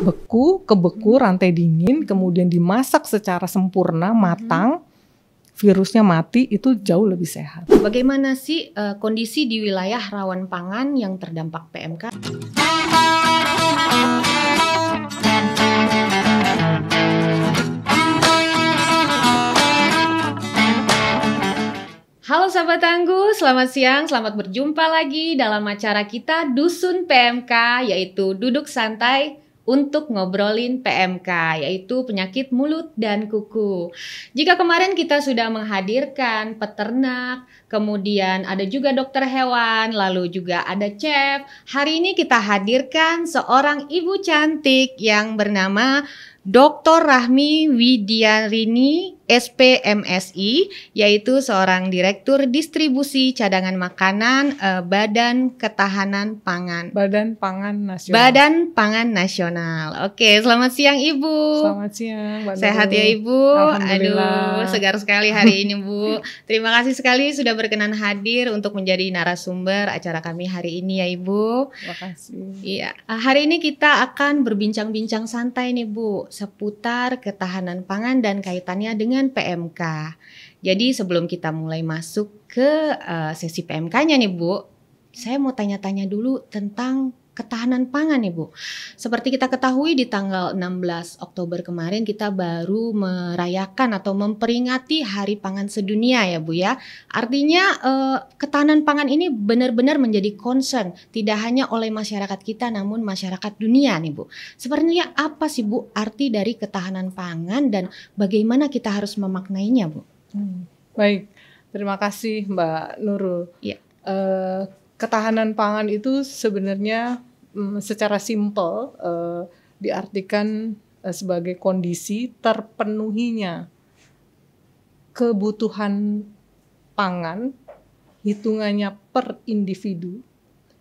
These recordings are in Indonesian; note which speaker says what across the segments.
Speaker 1: kebeku rantai dingin, kemudian dimasak secara sempurna, matang, virusnya mati, itu jauh lebih sehat.
Speaker 2: Bagaimana sih kondisi di wilayah rawan pangan yang terdampak PMK? Halo sahabat Tangguh, selamat siang, selamat berjumpa lagi dalam acara kita Dusun PMK, yaitu duduk santai untuk ngobrolin PMK, yaitu penyakit mulut dan kuku. Jika kemarin kita sudah menghadirkan peternak, kemudian ada juga dokter hewan, lalu juga ada chef, hari ini kita hadirkan seorang ibu cantik yang bernama Dr. Rahmi Widyarini, SPMSI, yaitu seorang Direktur Distribusi Cadangan Makanan Badan Ketahanan Pangan.
Speaker 1: Badan Pangan Nasional.
Speaker 2: Badan Pangan Nasional. Oke, selamat siang Ibu.
Speaker 1: Selamat siang, Mbak
Speaker 2: Sehat
Speaker 1: Nurul.
Speaker 2: ya Ibu?
Speaker 1: Alhamdulillah.
Speaker 2: Aduh, segar sekali hari ini Bu. Terima kasih sekali sudah berkenan hadir untuk menjadi narasumber acara kami hari ini ya Ibu.
Speaker 1: Terima kasih.
Speaker 2: Iya, hari ini kita akan berbincang-bincang santai nih Bu, seputar ketahanan pangan dan kaitannya dengan PMK. Jadi sebelum kita mulai masuk ke sesi PMK-nya nih Bu, saya mau tanya-tanya dulu tentang ketahanan pangan nih Bu. Seperti kita ketahui di tanggal 16 Oktober kemarin kita baru merayakan atau memperingati Hari Pangan Sedunia ya Bu ya. Artinya ketahanan pangan ini benar-benar menjadi concern tidak hanya oleh masyarakat kita namun masyarakat dunia nih Bu. Sebenarnya apa sih Bu arti dari ketahanan pangan dan bagaimana kita harus memaknainya Bu?
Speaker 1: Baik, terima kasih Mbak Nurul.
Speaker 2: Iya.
Speaker 1: Ketahanan pangan itu sebenarnya secara simpel diartikan sebagai kondisi terpenuhinya kebutuhan pangan, hitungannya per individu,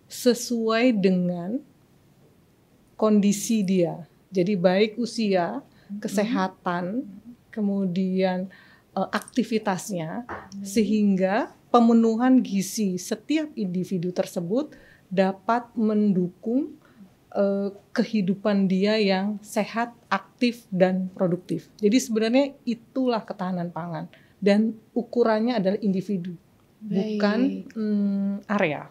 Speaker 1: sesuai dengan kondisi dia. Jadi baik usia, kesehatan, kemudian aktivitasnya, sehingga pemenuhan gizi setiap individu tersebut dapat mendukung kehidupan dia yang sehat, aktif, dan produktif. Jadi sebenarnya itulah ketahanan pangan dan ukurannya adalah individu, bukan area.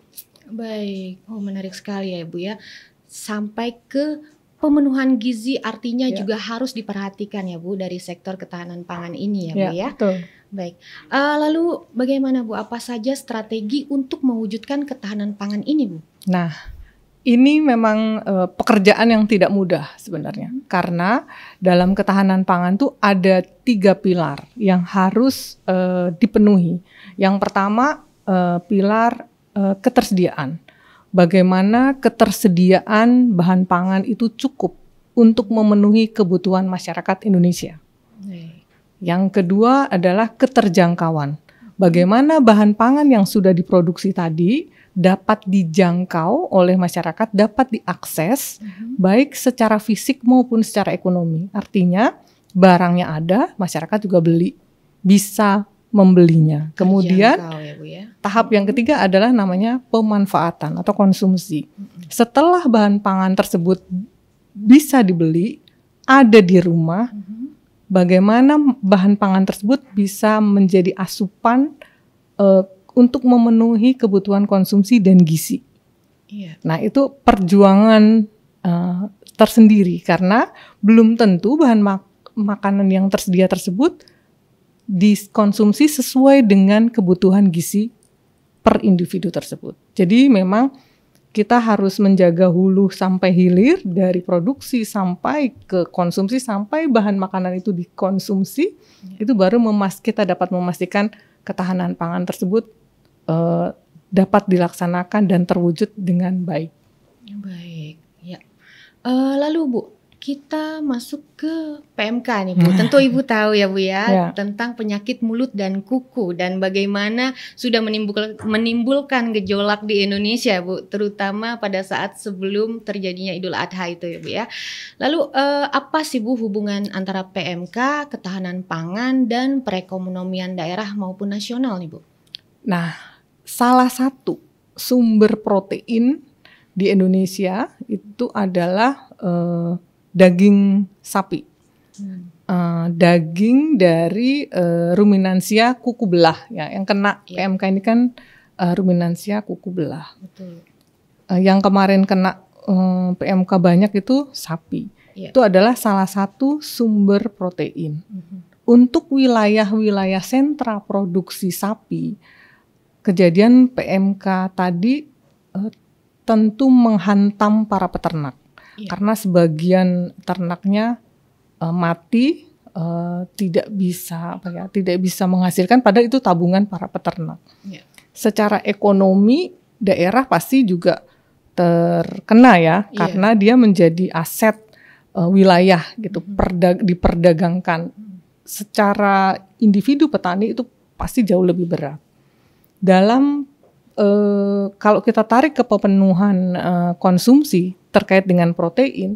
Speaker 2: Baik, oh menarik sekali ya Ibu ya. Sampai ke pemenuhan gizi artinya juga harus diperhatikan ya Bu dari sektor ketahanan pangan ini ya Bu ya.
Speaker 1: Betul.
Speaker 2: Baik, lalu bagaimana Bu, apa saja strategi untuk mewujudkan ketahanan pangan ini Bu?
Speaker 1: Nah, ini memang pekerjaan yang tidak mudah sebenarnya. Karena dalam ketahanan pangan tuh ada 3 pilar yang harus dipenuhi. Yang pertama pilar ketersediaan. Bagaimana ketersediaan bahan pangan itu cukup untuk memenuhi kebutuhan masyarakat Indonesia. Yang kedua adalah keterjangkauan. Bagaimana bahan pangan yang sudah diproduksi tadi dapat dijangkau oleh masyarakat, dapat diakses baik secara fisik maupun secara ekonomi. Artinya barangnya ada, masyarakat juga beli, bisa membelinya. Kemudian
Speaker 2: ya, Bu, ya.
Speaker 1: Tahap yang ketiga adalah namanya pemanfaatan atau konsumsi. Setelah bahan pangan tersebut bisa dibeli, ada di rumah, bagaimana bahan pangan tersebut bisa menjadi asupan untuk memenuhi kebutuhan konsumsi dan gizi.
Speaker 2: Iya.
Speaker 1: Nah itu perjuangan tersendiri karena belum tentu bahan makanan yang tersedia tersebut dikonsumsi sesuai dengan kebutuhan gizi per individu tersebut. Jadi memang kita harus menjaga hulu sampai hilir, dari produksi sampai ke konsumsi, sampai bahan makanan itu dikonsumsi, itu baru kita dapat memastikan ketahanan pangan tersebut dapat dilaksanakan dan terwujud dengan baik.
Speaker 2: Baik, ya. Lalu Bu, kita masuk ke PMK nih Bu. Tentu Ibu tahu ya Bu ya, tentang penyakit mulut dan kuku dan bagaimana sudah menimbulkan gejolak di Indonesia Bu, terutama pada saat sebelum terjadinya Idul Adha itu ya Bu ya. Lalu apa sih Bu hubungan antara PMK, ketahanan pangan dan perekonomian daerah maupun nasional nih Bu?
Speaker 1: Nah, salah satu sumber protein di Indonesia itu adalah daging sapi. Daging dari ruminansia kuku belah ya, yang kena PMK ini kan ruminansia kuku belah.
Speaker 2: Betul.
Speaker 1: Yang kemarin kena PMK banyak itu sapi. Itu adalah salah satu sumber protein. Untuk wilayah-wilayah sentra produksi sapi, kejadian PMK tadi tentu menghantam para peternak. Karena sebagian ternaknya mati, tidak bisa menghasilkan, padahal itu tabungan para peternak. Secara ekonomi daerah pasti juga terkena ya, karena dia menjadi aset wilayah gitu, diperdagangkan. Secara individu petani itu pasti jauh lebih berat. Dalam kalau kita tarik ke pemenuhan konsumsi terkait dengan protein,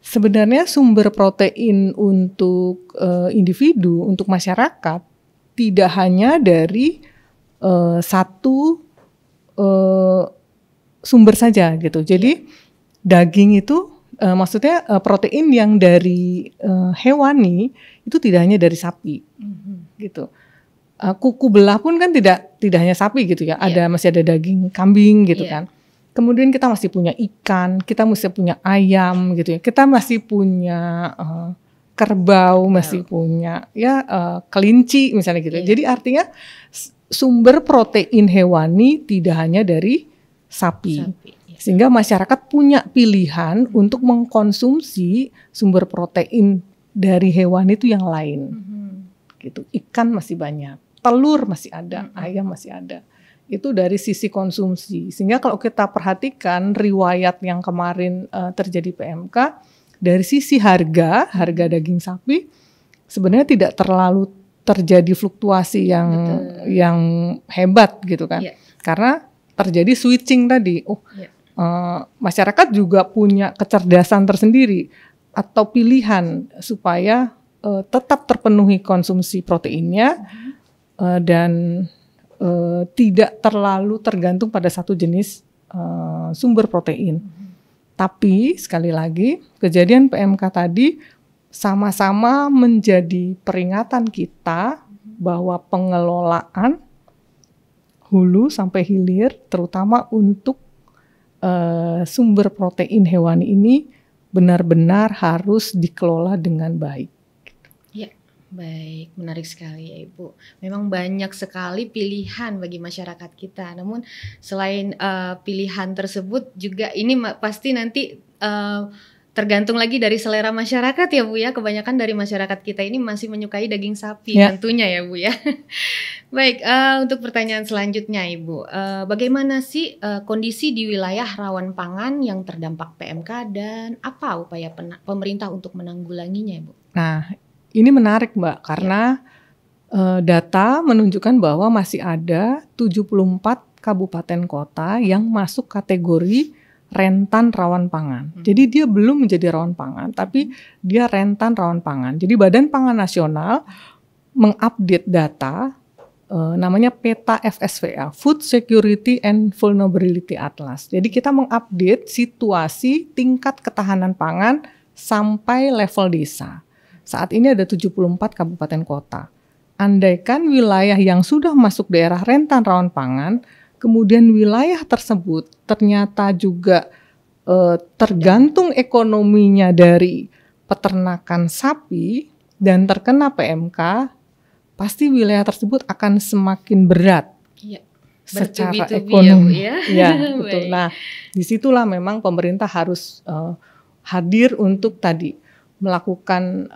Speaker 1: sebenarnya sumber protein untuk individu, untuk masyarakat tidak hanya dari satu sumber saja gitu. Jadi daging itu maksudnya protein yang dari hewani itu tidak hanya dari sapi, gitu. Kuku belah pun kan tidak hanya sapi gitu ya. Masih ada daging kambing gitu kan. Kemudian kita masih punya ikan, kita masih punya ayam gitu ya. Kita masih punya kerbau, masih punya kelinci misalnya gitu. Jadi artinya sumber protein hewani tidak hanya dari sapi. Sehingga masyarakat punya pilihan untuk mengkonsumsi sumber protein dari hewan itu yang lain. Gitu. Ikan masih banyak, telur masih ada, ayam masih ada. Itu dari sisi konsumsi. Sehingga kalau kita perhatikan riwayat yang kemarin terjadi PMK, dari sisi harga daging sapi sebenarnya tidak terlalu terjadi fluktuasi yang hebat gitu kan. Karena terjadi switching tadi. Masyarakat juga punya kecerdasan tersendiri atau pilihan supaya tetap terpenuhi konsumsi proteinnya dan tidak terlalu tergantung pada satu jenis sumber protein. Tapi sekali lagi kejadian PMK tadi sama-sama menjadi peringatan kita bahwa pengelolaan hulu sampai hilir terutama untuk sumber protein hewani ini benar-benar harus dikelola dengan baik.
Speaker 2: Ya, baik, menarik sekali ya Ibu. Memang banyak sekali pilihan bagi masyarakat kita. Namun selain pilihan tersebut juga ini pasti nanti tergantung lagi dari selera masyarakat ya Bu ya. Kebanyakan dari masyarakat kita ini masih menyukai daging sapi tentunya ya Bu ya. Baik, untuk pertanyaan selanjutnya Ibu, bagaimana sih kondisi di wilayah rawan pangan yang terdampak PMK dan apa upaya pemerintah untuk menanggulanginya Ibu?
Speaker 1: Nah, ini menarik Mbak, karena data menunjukkan bahwa masih ada 74 kabupaten kota yang masuk kategori rentan rawan pangan. Jadi dia belum menjadi rawan pangan, tapi dia rentan rawan pangan. Jadi Badan Pangan Nasional mengupdate data namanya peta FSVA, Food Security and Vulnerability Atlas. Jadi kita mengupdate situasi tingkat ketahanan pangan sampai level desa. Saat ini ada 74 kabupaten kota. Andaikan wilayah yang sudah masuk daerah rentan rawan pangan, kemudian wilayah tersebut ternyata juga tergantung ekonominya dari peternakan sapi dan terkena PMK, pasti wilayah tersebut akan semakin berat secara ekonomi. Ya, betul. Nah, disitulah memang pemerintah harus hadir untuk tadi melakukan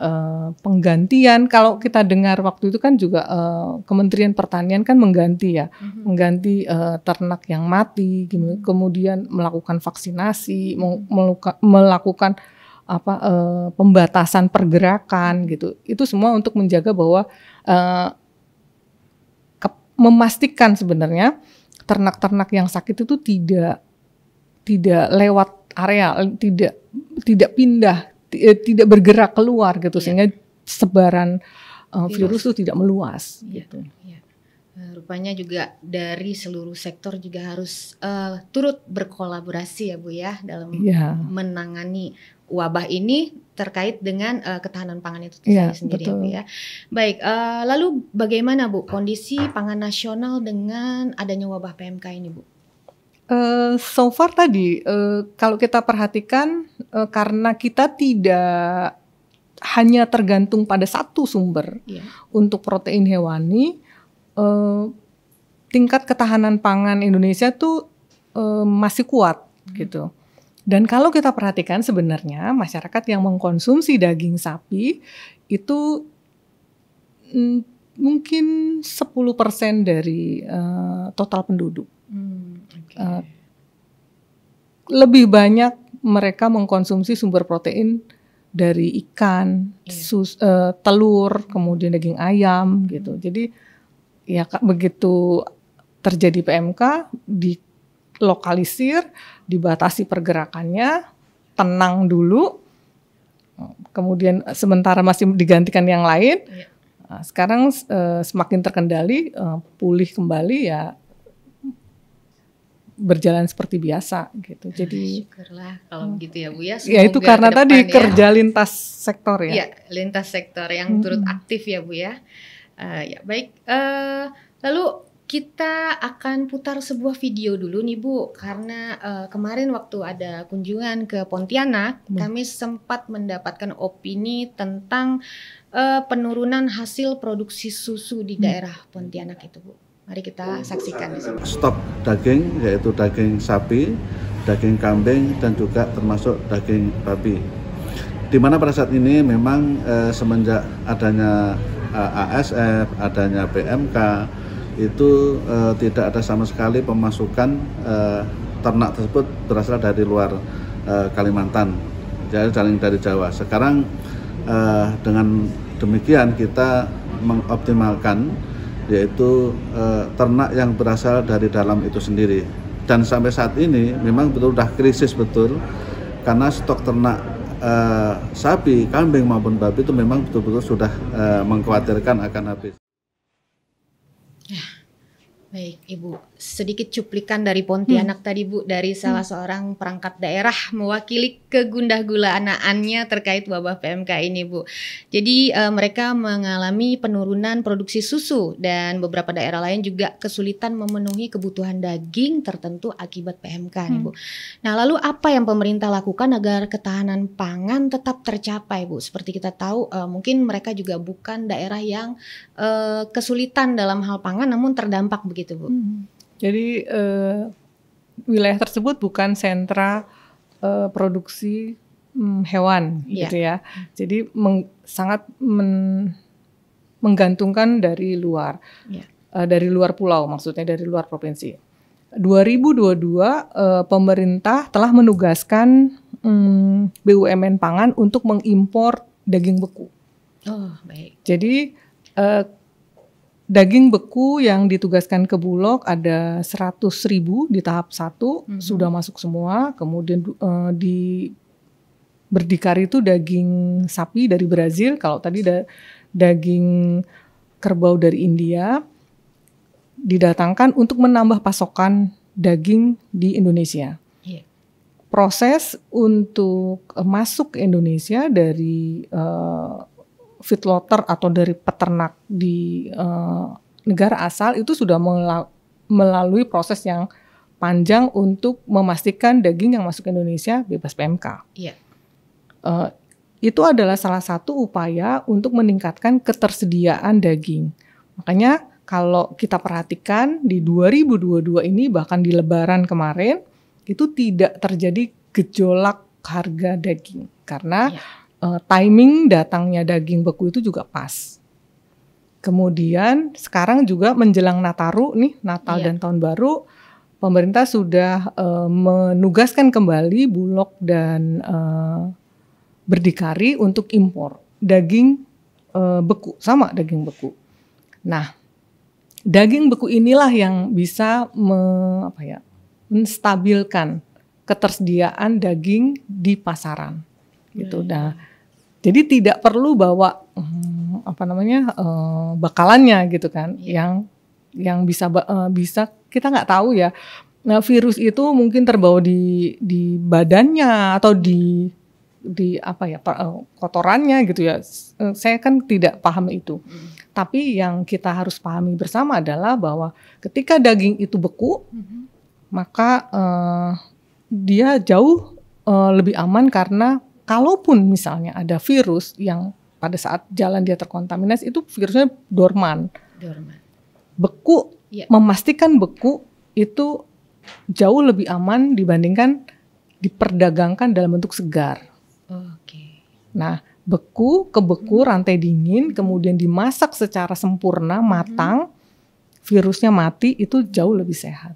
Speaker 1: penggantian. Kalau kita dengar waktu itu kan juga Kementerian Pertanian kan mengganti mengganti ternak yang mati, kemudian melakukan vaksinasi, melakukan pembatasan pergerakan gitu. Itu semua untuk menjaga bahwa memastikan sebenarnya ternak-ternak yang sakit itu tidak lewat area, tidak pindah, tidak bergerak keluar gitu, sehingga sebaran virus itu tidak meluas gitu.
Speaker 2: Rupanya juga dari seluruh sektor juga harus turut berkolaborasi ya Bu ya dalam menangani wabah ini terkait dengan ketahanan pangan itu sendiri ya Bu ya. Baik, lalu bagaimana Bu kondisi pangan nasional dengan adanya wabah PMK ini Bu?
Speaker 1: So far tadi kalau kita perhatikan karena kita tidak hanya tergantung pada satu sumber untuk protein hewani, tingkat ketahanan pangan Indonesia tuh masih kuat gitu. Dan kalau kita perhatikan sebenarnya masyarakat yang mengkonsumsi daging sapi itu mungkin 10% dari total penduduk. Lebih banyak mereka mengkonsumsi sumber protein dari ikan, telur, kemudian daging ayam gitu. Jadi ya begitu terjadi PMK dilokalisir, dibatasi pergerakannya, tenang dulu, kemudian sementara masih digantikan yang lain. Sekarang semakin terkendali, pulih kembali ya berjalan seperti biasa gitu. Jadi
Speaker 2: syukurlah kalau begitu ya Bu ya.
Speaker 1: Ya itu karena tadi kerja lintas sektor ya.
Speaker 2: Iya, lintas sektor yang turut aktif ya Bu ya. Ya baik. Lalu kita akan putar sebuah video dulu nih Bu, karena kemarin waktu ada kunjungan ke Pontianak, kami sempat mendapatkan opini tentang penurunan hasil produksi susu di daerah Pontianak itu Bu. Mari kita saksikan di sini.
Speaker 3: Stok daging yaitu daging sapi, daging kambing dan juga termasuk daging babi. Di mana pada saat ini memang semenjak adanya ASF, adanya PMK itu tidak ada sama sekali pemasukan ternak tersebut berasal dari luar Kalimantan, jadi dari Jawa. Sekarang dengan demikian kita mengoptimalkan yaitu ternak yang berasal dari dalam itu sendiri. Dan sampai saat ini memang betul sudah krisis betul karena stok ternak sapi, kambing maupun babi itu memang betul-betul sudah mengkhawatirkan akan habis.
Speaker 2: Baik Ibu, sedikit cuplikan dari Pontianak tadi Bu, dari salah seorang perangkat daerah mewakili kegundah gulaanaannya terkait wabah PMK ini Bu. Jadi mereka mengalami penurunan produksi susu dan beberapa daerah lain juga kesulitan memenuhi kebutuhan daging tertentu akibat PMK nih Bu. Nah lalu apa yang pemerintah lakukan agar ketahanan pangan tetap tercapai Bu? Seperti kita tahu mungkin mereka juga bukan daerah yang kesulitan dalam hal pangan namun terdampak begitu Bu.
Speaker 1: Jadi wilayah tersebut bukan sentra produksi hewan gitu ya. Jadi sangat menggantungkan dari luar, dari luar pulau maksudnya dari luar provinsi. 2022 pemerintah telah menugaskan BUMN pangan untuk mengimpor daging beku.
Speaker 2: Oh baik.
Speaker 1: Jadi daging beku yang ditugaskan ke Bulog ada 100.000 di tahap 1 sudah masuk semua. Kemudian di berdikari itu daging sapi dari Brazil. Kalau tadi daging kerbau dari India didatangkan untuk menambah pasokan daging di Indonesia. Proses untuk masuk ke Indonesia dari feedlotter atau dari peternak di negara asal itu sudah melalui proses yang panjang untuk memastikan daging yang masuk ke Indonesia bebas PMK. Itu adalah salah satu upaya untuk meningkatkan ketersediaan daging. Makanya kalau kita perhatikan di 2022 ini bahkan di Lebaran kemarin itu tidak terjadi gejolak harga daging karena timing datangnya daging beku itu juga pas. Kemudian sekarang juga menjelang Nataru nih, Natal dan Tahun Baru, pemerintah sudah menugaskan kembali Bulog dan Berdikari untuk impor daging beku, sama daging beku. Nah, daging beku inilah yang bisa menstabilkan ketersediaan daging di pasaran. Gitu. Nah, jadi tidak perlu bawa bakalannya gitu kan, yang bisa kita nggak tahu ya. Nah, virus itu mungkin terbawa di badannya atau di kotorannya gitu ya. Saya kan tidak paham itu. Tapi yang kita harus pahami bersama adalah bahwa ketika daging itu beku, maka dia jauh lebih aman, karena kalaupun misalnya ada virus yang pada saat jalan dia terkontaminasi, itu virusnya dorman. Beku, memastikan beku itu jauh lebih aman dibandingkan diperdagangkan dalam bentuk segar. Nah, kebeku rantai dingin, kemudian dimasak secara sempurna, matang, virusnya mati, itu jauh lebih sehat.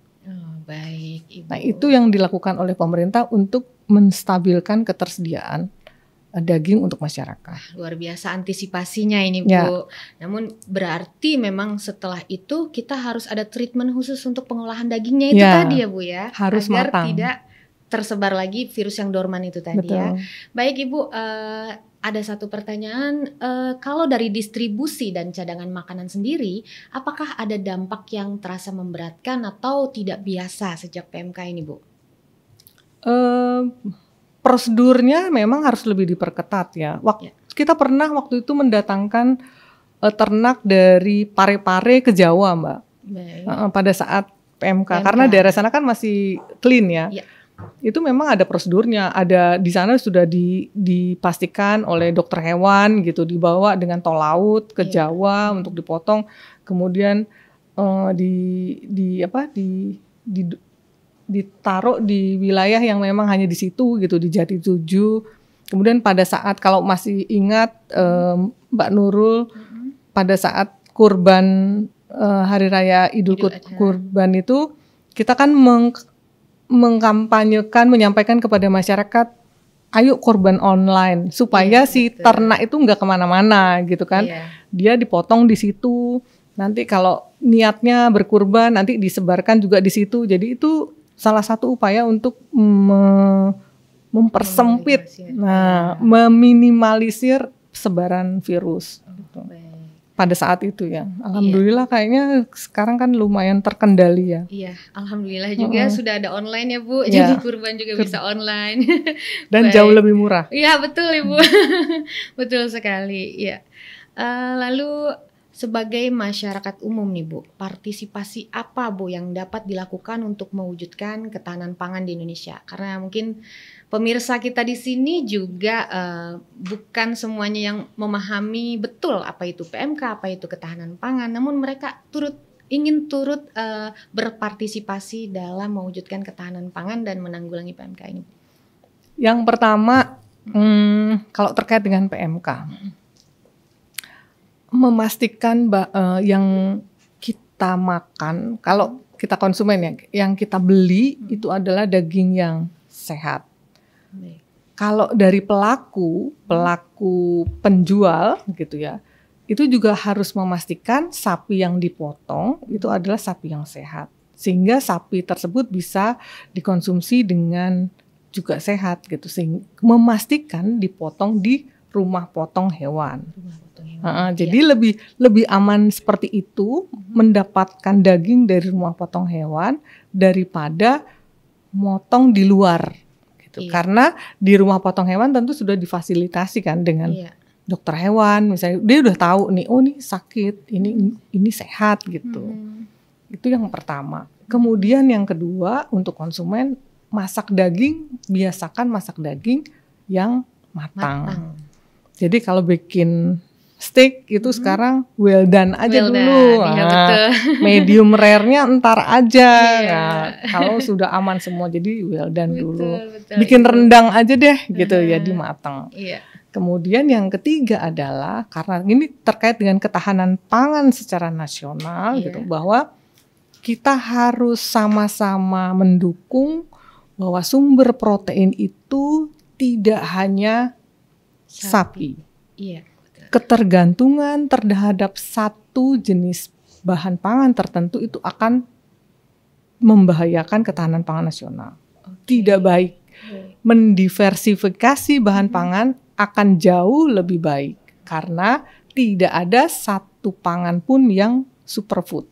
Speaker 2: Baik, Ibu.
Speaker 1: Nah, itu yang dilakukan oleh pemerintah untuk menstabilkan ketersediaan daging untuk masyarakat.
Speaker 2: Luar biasa antisipasinya ini, Bu. Ya. Namun berarti memang setelah itu kita harus ada treatment khusus untuk pengolahan dagingnya itu tadi ya, Bu ya.
Speaker 1: Harus
Speaker 2: agar
Speaker 1: matang.
Speaker 2: Tidak tersebar lagi virus yang dorman itu tadi.
Speaker 1: Betul.
Speaker 2: Ya. Baik, Ibu, ada satu pertanyaan, kalau dari distribusi dan cadangan makanan sendiri, apakah ada dampak yang terasa memberatkan atau tidak biasa sejak PMK ini, Bu?
Speaker 1: Prosedurnya memang harus lebih diperketat ya. Kita pernah waktu itu mendatangkan ternak dari Parepare ke Jawa, Mbak. Pada saat PMK, karena daerah sana kan masih clean ya. Itu memang ada prosedurnya, ada di sana sudah dipastikan oleh dokter hewan gitu, dibawa dengan tol laut ke Jawa untuk dipotong, kemudian ditaruh di wilayah yang memang hanya di situ gitu, di Jati 7. Kemudian pada saat, kalau masih ingat Mbak Nurul, pada saat kurban Hari Raya Idul Kurban itu, kita kan mengkampanyekan, menyampaikan kepada masyarakat, ayo korban online, supaya si ternak itu nggak kemana-mana gitu kan. Dia dipotong di situ, nanti kalau niatnya berkurban nanti disebarkan juga di situ. Jadi itu salah satu upaya untuk mempersempit, meminimalisir sebaran virus. Pada saat itu ya, alhamdulillah kayaknya sekarang kan lumayan terkendali ya.
Speaker 2: Iya, alhamdulillah juga sudah ada online ya, Bu. Jadi kurban juga bisa online.
Speaker 1: Dan jauh lebih murah.
Speaker 2: Iya, betul Ibu. Betul sekali. Ya. Lalu sebagai masyarakat umum nih, Bu, partisipasi apa, Bu, yang dapat dilakukan untuk mewujudkan ketahanan pangan di Indonesia? Karena mungkin pemirsa kita di sini juga bukan semuanya yang memahami betul apa itu PMK, apa itu ketahanan pangan, namun mereka ingin turut berpartisipasi dalam mewujudkan ketahanan pangan dan menanggulangi PMK ini.
Speaker 1: Yang pertama, kalau terkait dengan PMK, memastikan yang kita makan, kalau kita konsumen ya, yang kita beli itu adalah daging yang sehat. Kalau dari pelaku penjual gitu ya, itu juga harus memastikan sapi yang dipotong itu adalah sapi yang sehat, sehingga sapi tersebut bisa dikonsumsi dengan juga sehat gitu, sehingga memastikan dipotong di rumah potong hewan. Jadi lebih aman seperti itu, mendapatkan daging dari rumah potong hewan daripada motong di luar gitu. Karena di rumah potong hewan tentu sudah difasilitasi kan dengan dokter hewan, misalnya dia udah tahu nih, oh ini sakit, ini sehat gitu. Itu yang pertama. Kemudian yang kedua, untuk konsumen, biasakan masak daging yang matang. Jadi kalau bikin steak itu sekarang well done aja dulu. Medium rare-nya entar aja. Kalau sudah aman semua, jadi well done dulu. Bikin rendang aja deh gitu ya, dimatang. Kemudian yang ketiga adalah, karena ini terkait dengan ketahanan pangan secara nasional gitu, bahwa kita harus sama-sama mendukung bahwa sumber protein itu tidak hanya sapi. Ketergantungan terhadap satu jenis bahan pangan tertentu itu akan membahayakan ketahanan pangan nasional. Tidak baik. Mendiversifikasi bahan pangan akan jauh lebih baik, karena tidak ada satu pangan pun yang superfood.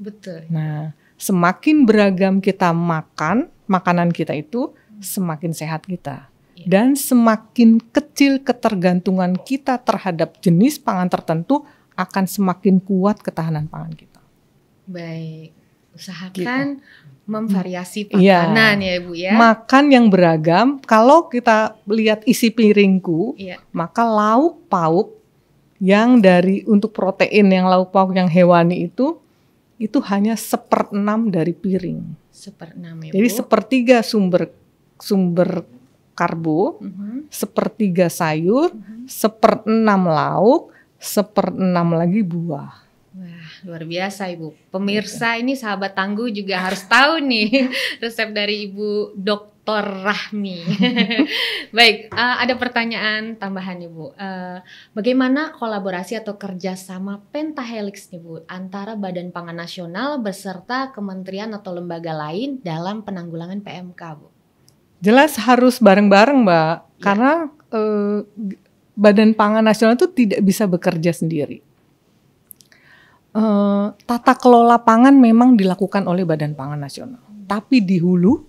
Speaker 2: Betul.
Speaker 1: Nah, semakin beragam kita makan, makanan kita itu semakin sehat kita. Dan semakin kecil ketergantungan kita terhadap jenis pangan tertentu, akan semakin kuat ketahanan pangan kita.
Speaker 2: Baik, usahakan memvariasi makanan ya Ibu ya.
Speaker 1: Makan yang beragam. Kalau kita lihat isi piringku, maka lauk pauk yang untuk protein yang lauk pauk yang hewani itu hanya 1/6 dari piring.
Speaker 2: 1/6 ya Bu.
Speaker 1: Jadi 1/3 sumber karbo, 1/3 sayur, 1/6 lauk, 1/6 lagi buah.
Speaker 2: Wah, luar biasa Ibu. Pemirsa ini sahabat tangguh juga harus tahu nih resep dari Ibu Dr. Rahmi. Baik, ada pertanyaan tambahan Ibu. Bagaimana kolaborasi atau kerjasama pentahelix nih Bu antara Badan Pangan Nasional beserta kementerian atau lembaga lain dalam penanggulangan PMK Bu?
Speaker 1: Jelas harus bareng-bareng Mbak, karena Badan Pangan Nasional itu tidak bisa bekerja sendiri. Tata kelola pangan memang dilakukan oleh Badan Pangan Nasional, tapi di hulu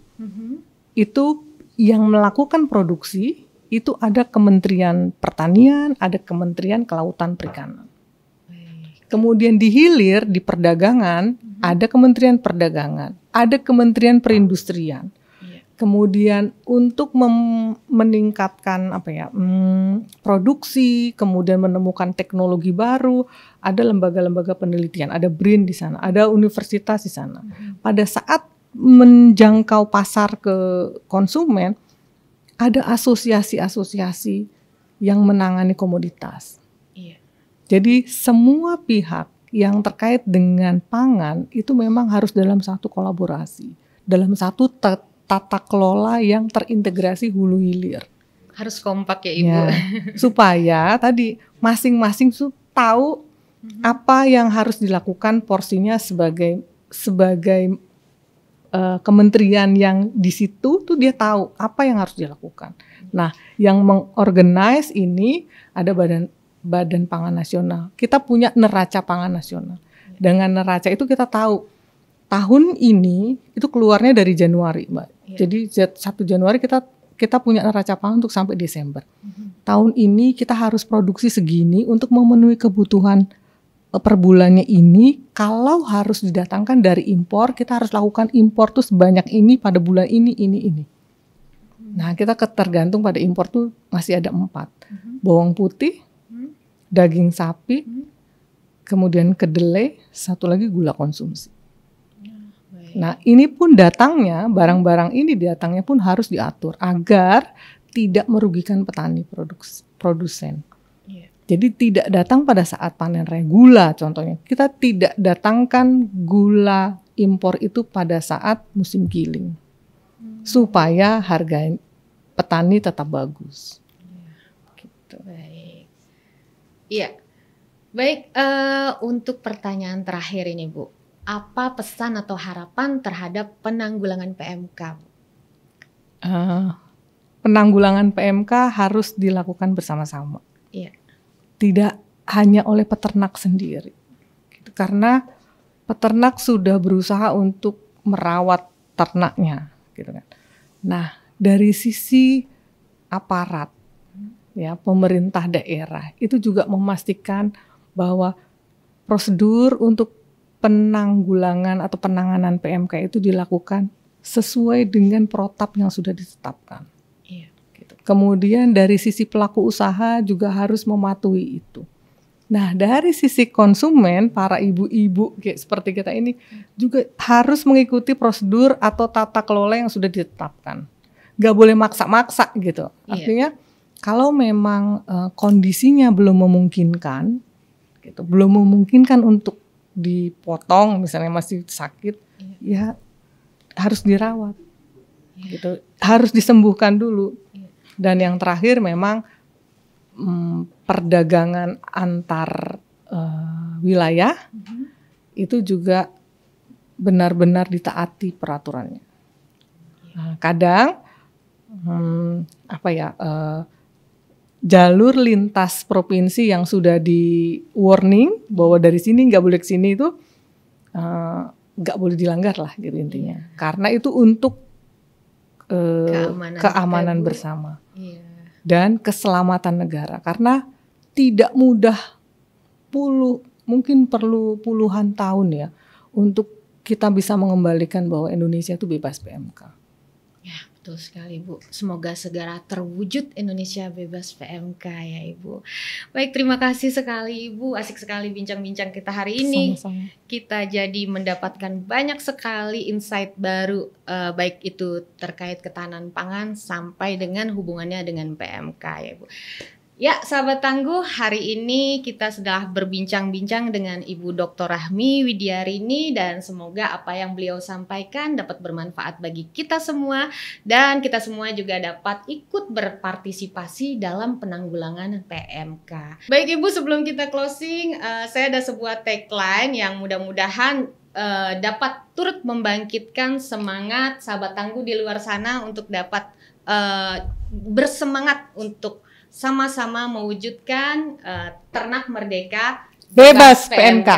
Speaker 1: itu yang melakukan produksi itu ada Kementerian Pertanian, ada Kementerian Kelautan Perikanan. Kemudian di hilir, di perdagangan, ada Kementerian Perdagangan, ada Kementerian Perindustrian. Kemudian untuk meningkatkan produksi, kemudian menemukan teknologi baru, ada lembaga-lembaga penelitian, ada BRIN di sana, ada universitas di sana. Pada saat menjangkau pasar ke konsumen, ada asosiasi-asosiasi yang menangani komoditas. Jadi semua pihak yang terkait dengan pangan itu memang harus dalam satu kolaborasi, dalam satu tata kelola yang terintegrasi hulu hilir.
Speaker 2: Harus kompak ya Ibu.
Speaker 1: Supaya tadi masing-masing tahu apa yang harus dilakukan porsinya sebagai kementerian yang di situ tuh dia tahu apa yang harus dilakukan. Nah, yang mengorganize ini ada Badan Pangan Nasional. Kita punya neraca pangan nasional. Dengan neraca itu kita tahu tahun ini itu keluarnya dari Januari, Mbak. Jadi 1 Januari kita punya neraca pangan untuk sampai Desember. Tahun ini kita harus produksi segini untuk memenuhi kebutuhan per bulannya ini. Kalau harus didatangkan dari impor, kita harus lakukan impor tuh sebanyak ini pada bulan ini. Nah, kita tergantung pada impor tuh masih ada 4. Bawang putih, daging sapi, kemudian kedelai, satu lagi gula konsumsi. Nah, ini pun datangnya, barang-barang ini datangnya pun harus diatur agar tidak merugikan petani produsen. Jadi tidak datang pada saat panen raya gula contohnya. Kita tidak datangkan gula impor itu pada saat musim giling. Supaya harga petani tetap bagus. Gitu.
Speaker 2: Baik. Iya. Baik, untuk pertanyaan terakhir ini Bu. Apa pesan atau harapan terhadap penanggulangan PMK?
Speaker 1: Penanggulangan PMK harus dilakukan bersama-sama. Tidak hanya oleh peternak sendiri. Karena peternak sudah berusaha untuk merawat ternaknya. Gitu kan. Nah, dari sisi aparat, ya pemerintah daerah, itu juga memastikan bahwa prosedur untuk penanggulangan atau penanganan PMK itu dilakukan sesuai dengan protap yang sudah ditetapkan. Gitu. Kemudian dari sisi pelaku usaha juga harus mematuhi itu. Nah, dari sisi konsumen, para ibu-ibu kayak seperti kita ini juga harus mengikuti prosedur atau tata kelola yang sudah ditetapkan. Gak boleh maksa-maksa gitu. Artinya kalau memang kondisinya belum memungkinkan, gitu, belum memungkinkan untuk dipotong, misalnya masih sakit, ya harus dirawat, gitu, harus disembuhkan dulu. Dan yang terakhir memang perdagangan antar wilayah itu juga benar-benar ditaati peraturannya. Nah, kadang jalur lintas provinsi yang sudah di warning bahwa dari sini nggak boleh ke sini itu nggak boleh dilanggar lah gitu intinya. Karena itu untuk keamanan bersama
Speaker 2: Iya.
Speaker 1: dan keselamatan negara, karena tidak mudah, mungkin perlu puluhan tahun ya untuk kita bisa mengembalikan bahwa Indonesia itu bebas PMK.
Speaker 2: Ya, betul sekali Bu. Semoga segera terwujud Indonesia bebas PMK ya Ibu. Baik, terima kasih sekali Ibu. Asik sekali bincang-bincang kita hari ini.
Speaker 1: Sama-sama.
Speaker 2: Kita jadi mendapatkan banyak sekali insight baru, baik itu terkait ketahanan pangan sampai dengan hubungannya dengan PMK ya Ibu. Ya, sahabat tangguh, hari ini kita sudah berbincang-bincang dengan Ibu Dr. Rahmi Widyarini, dan semoga apa yang beliau sampaikan dapat bermanfaat bagi kita semua, dan kita semua juga dapat ikut berpartisipasi dalam penanggulangan PMK. Baik Ibu, sebelum kita closing, saya ada sebuah tagline yang mudah-mudahan dapat turut membangkitkan semangat sahabat tangguh di luar sana untuk dapat bersemangat untuk sama-sama mewujudkan ternak merdeka
Speaker 1: Bebas PMK.